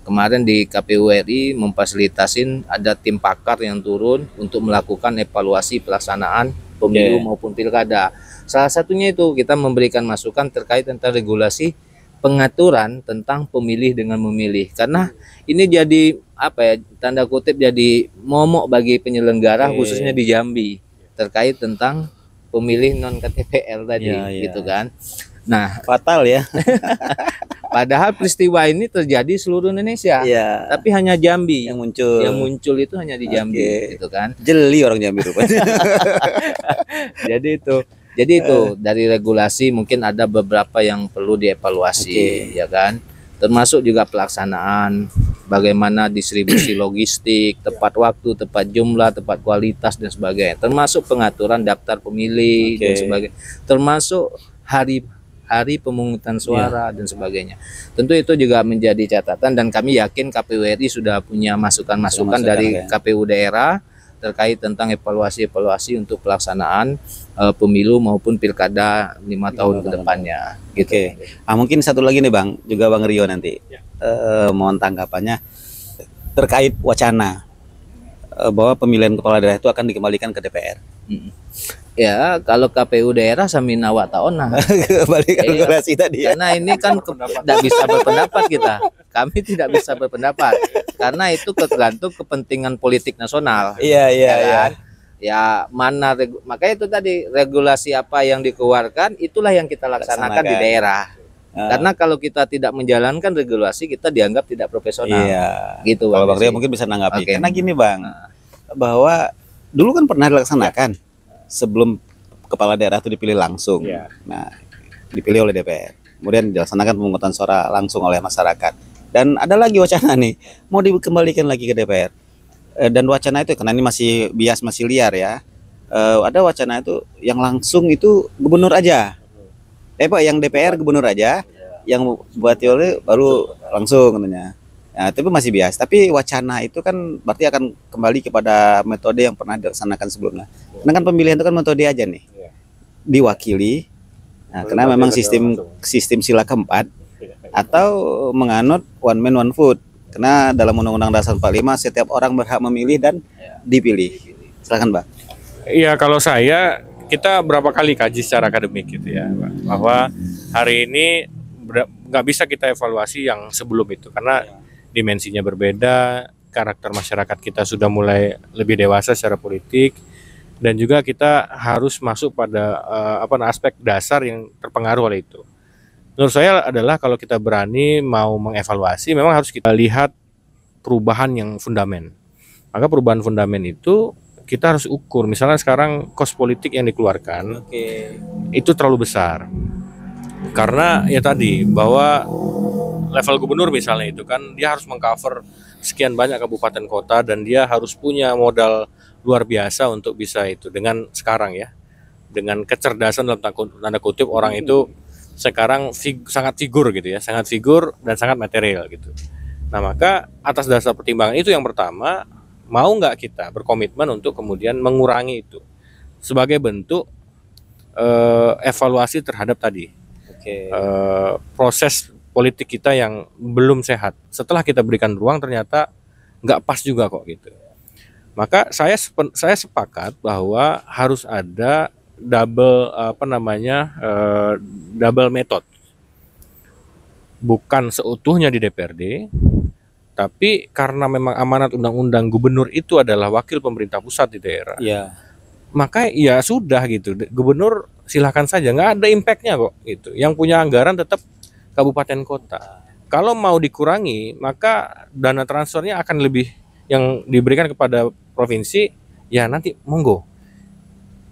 kemarin di KPU RI memfasilitasin ada tim pakar yang turun untuk melakukan evaluasi pelaksanaan pemilu maupun pilkada. Salah satunya itu kita memberikan masukan terkait tentang regulasi pengaturan tentang pemilih dengan memilih, karena ini jadi tanda kutip jadi momok bagi penyelenggara khususnya di Jambi terkait tentang pemilih non KTPL tadi, gitu kan. Nah, fatal ya. Padahal peristiwa ini terjadi seluruh Indonesia, tapi hanya Jambi yang muncul itu hanya di Jambi, gitu kan. Jeli orang Jambi rupanya. Jadi itu dari regulasi mungkin ada beberapa yang perlu dievaluasi, ya kan. Termasuk juga pelaksanaan, bagaimana distribusi logistik, tepat waktu, tepat jumlah, tepat kualitas dan sebagainya. Termasuk pengaturan daftar pemilih dan sebagainya. Termasuk hari pemungutan suara dan sebagainya. Tentu itu juga menjadi catatan, dan kami yakin KPU RI sudah punya masukan-masukan dari KPU daerah terkait tentang evaluasi untuk pelaksanaan pemilu maupun pilkada 5 tahun ke depannya. Gitu. Mungkin satu lagi nih Bang, juga Bang Rio nanti mohon tanggapannya terkait wacana bahwa pemilihan kepala daerah itu akan dikembalikan ke DPR. Ya, kalau KPU daerah sami'na wa ta'na. Kembalikan regulasi tadi ya. Karena ini kan tidak bisa berpendapat kita. Kami tidak bisa berpendapat karena itu tergantung kepentingan politik nasional. Iya. Ya, makanya itu tadi regulasi apa yang dikeluarkan itulah yang kita laksanakan di daerah. Karena kalau kita tidak menjalankan regulasi, kita dianggap tidak profesional. Gitu. Kalau Bang Rio mungkin bisa nanggapi. Karena gini Bang, bahwa dulu kan pernah dilaksanakan sebelum kepala daerah itu dipilih langsung. Nah, dipilih oleh DPR. Kemudian dilaksanakan pemungutan suara langsung oleh masyarakat. Dan ada lagi wacana nih, mau dikembalikan lagi ke DPR. Dan wacana itu, karena ini masih bias, masih liar ya. Ada wacana itu yang langsung itu gubernur aja. Yang DPR gubernur aja, yang buat oleh baru langsung katanya. Nah, tapi masih bias. Tapi wacana itu kan berarti akan kembali kepada metode yang pernah dilaksanakan sebelumnya. Karena kan pemilihan itu kan metode aja nih, diwakili. Nah, karena memang sistem sila keempat atau menganut one man one vote. Karena dalam Undang-Undang Dasar 45 setiap orang berhak memilih dan dipilih. Silakan, Pak. Iya, kalau saya, kita berapa kali kaji secara akademik gitu ya, Pak, bahwa hari ini nggak bisa kita evaluasi yang sebelum itu karena dimensinya berbeda, karakter masyarakat kita sudah mulai lebih dewasa secara politik, dan juga kita harus masuk pada aspek dasar yang terpengaruh oleh itu. Menurut saya adalah kalau kita berani mau mengevaluasi, memang harus kita lihat perubahan yang fundamen. Maka perubahan fundamen itu kita harus ukur. Misalnya sekarang kos politik yang dikeluarkan itu terlalu besar. Karena ya tadi bahwa level gubernur misalnya itu kan dia harus mengcover sekian banyak kabupaten kota dan dia harus punya modal luar biasa untuk bisa itu. Dengan sekarang ya, dengan kecerdasan dalam tanda kutip orang itu sekarang sangat figur gitu ya, sangat figur dan sangat material gitu. Nah, maka atas dasar pertimbangan itu yang pertama, mau nggak kita berkomitmen untuk kemudian mengurangi itu sebagai bentuk evaluasi terhadap tadi proses politik kita yang belum sehat. Setelah kita berikan ruang ternyata nggak pas juga kok gitu. Maka saya sepakat bahwa harus ada double method, bukan seutuhnya di DPRD, tapi karena memang amanat undang-undang gubernur itu adalah wakil pemerintah pusat di daerah, maka ya sudah gitu, gubernur silahkan saja, nggak ada impactnya kok gitu. Yang punya anggaran tetap kabupaten kota. Kalau mau dikurangi, maka dana transfernya akan lebih yang diberikan kepada provinsi, ya nanti monggo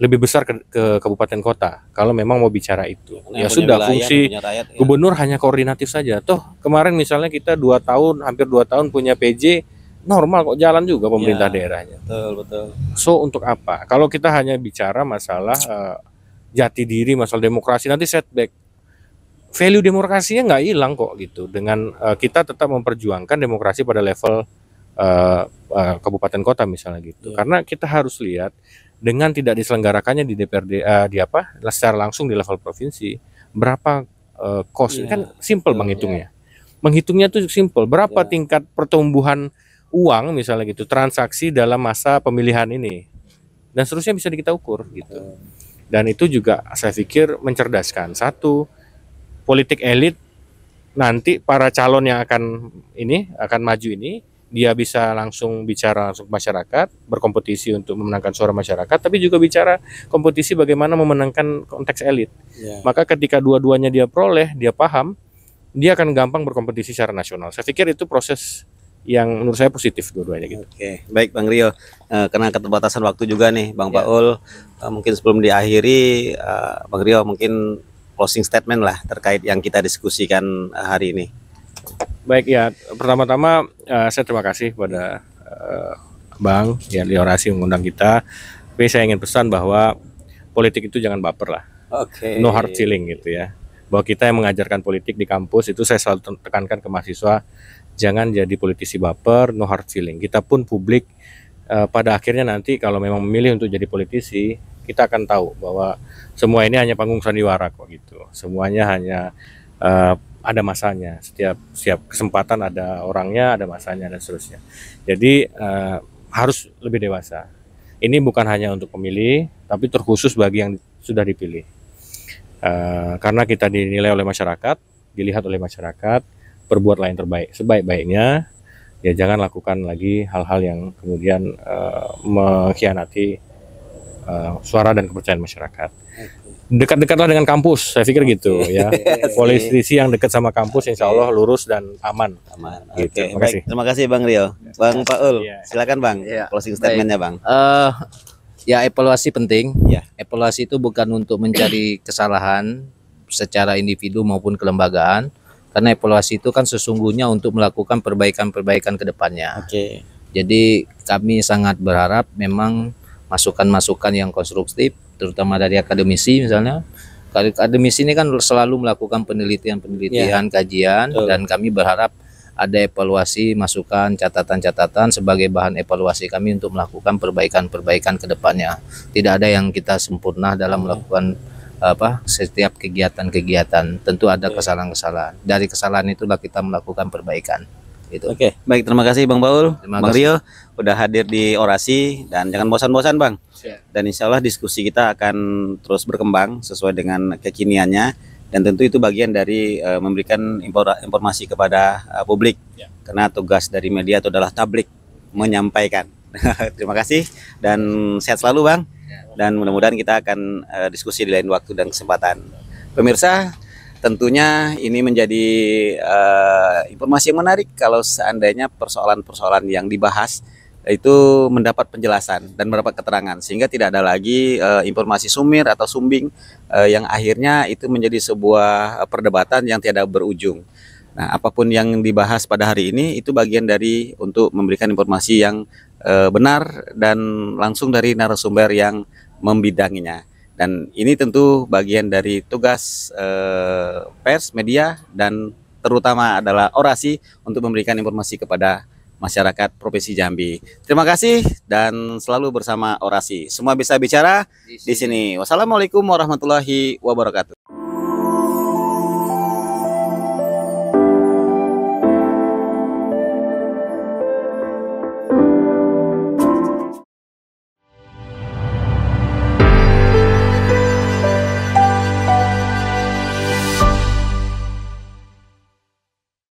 lebih besar ke kabupaten kota kalau memang mau bicara itu. Ya sudah, fungsi gubernur hanya koordinatif saja. Toh kemarin misalnya kita hampir 2 tahun punya PJ, normal kok, jalan juga pemerintah daerahnya. Betul. So untuk apa? Kalau kita hanya bicara masalah jati diri, masalah demokrasi, nanti setback. Value demokrasinya nggak hilang kok gitu. Dengan kita tetap memperjuangkan demokrasi pada level kabupaten kota misalnya gitu. Karena kita harus lihat, dengan tidak diselenggarakannya di DPRD secara langsung di level provinsi, berapa cost kan simple menghitungnya tuh simple, berapa tingkat pertumbuhan uang misalnya gitu, transaksi dalam masa pemilihan ini, dan seterusnya bisa kita ukur gitu. Dan itu juga saya pikir mencerdaskan. Satu, politik elit nanti para calon yang akan maju ini, dia bisa langsung bicara langsung ke masyarakat, berkompetisi untuk memenangkan suara masyarakat, tapi juga bicara kompetisi bagaimana memenangkan konteks elit. Maka ketika dua-duanya dia peroleh, dia paham, dia akan gampang berkompetisi secara nasional. Saya pikir itu proses yang menurut saya positif dua-duanya gitu. Baik Bang Rio, karena keterbatasan waktu juga nih Bang Paul, mungkin sebelum diakhiri, Bang Rio mungkin closing statement lah terkait yang kita diskusikan hari ini. Baik ya, pertama-tama saya terima kasih kepada Bang ya, Liorasi mengundang kita. Tapi saya ingin pesan bahwa politik itu jangan baper lah. No hard feeling gitu ya. Bahwa kita yang mengajarkan politik di kampus itu saya selalu tekankan ke mahasiswa, jangan jadi politisi baper, no hard feeling. Kita pun publik pada akhirnya nanti kalau memang memilih untuk jadi politisi, kita akan tahu bahwa semua ini hanya panggung sandiwara kok gitu. Semuanya hanya ada masanya, setiap kesempatan ada orangnya, ada masanya dan seterusnya. Jadi harus lebih dewasa. Ini bukan hanya untuk pemilih, tapi terkhusus bagi yang sudah dipilih. Karena kita dinilai oleh masyarakat, dilihat oleh masyarakat, berbuatlah yang terbaik, sebaik-baiknya. Ya jangan lakukan lagi hal-hal yang kemudian mengkhianati suara dan kepercayaan masyarakat. Dekat-dekatlah dengan kampus, saya pikir gitu ya. Politisi yang dekat sama kampus, insya Allah lurus dan aman. Gitu. Terima kasih. Terima kasih Bang Rio. Bang Paul, silakan Bang, closing statementnya Bang. Ya, evaluasi penting. Evaluasi itu bukan untuk mencari kesalahan secara individu maupun kelembagaan, karena evaluasi itu kan sesungguhnya untuk melakukan perbaikan-perbaikan ke depannya. Jadi kami sangat berharap memang masukan-masukan yang konstruktif, terutama dari akademisi misalnya. Akademisi ini kan selalu melakukan penelitian, kajian, dan kami berharap ada evaluasi, masukan, catatan-catatan sebagai bahan evaluasi kami untuk melakukan perbaikan-perbaikan ke depannya. Tidak ada yang kita sempurna dalam melakukan setiap kegiatan-kegiatan. Tentu ada kesalahan-kesalahan. Dari kesalahan itulah kita melakukan perbaikan. Gitu. Oke, baik, terima kasih Bang Baul, Terima Bang kasih. Rio udah hadir di Orasi, dan jangan bosan-bosan Bang. Dan insya Allah diskusi kita akan terus berkembang sesuai dengan kekiniannya, dan tentu itu bagian dari memberikan informasi kepada publik, karena tugas dari media itu adalah tablik, menyampaikan. Terima kasih dan sehat selalu Bang, dan mudah-mudahan kita akan diskusi di lain waktu dan kesempatan. Pemirsa, tentunya ini menjadi informasi yang menarik kalau seandainya persoalan-persoalan yang dibahas itu mendapat penjelasan dan mendapat keterangan, sehingga tidak ada lagi informasi sumir atau sumbing yang akhirnya itu menjadi sebuah perdebatan yang tiada berujung. Nah, apapun yang dibahas pada hari ini itu bagian dari untuk memberikan informasi yang benar dan langsung dari narasumber yang membidanginya. Dan ini tentu bagian dari tugas pers, media, dan terutama adalah Orasi untuk memberikan informasi kepada masyarakat Provinsi Jambi. Terima kasih dan selalu bersama Orasi. Semua bisa bicara di sini. Wassalamualaikum warahmatullahi wabarakatuh.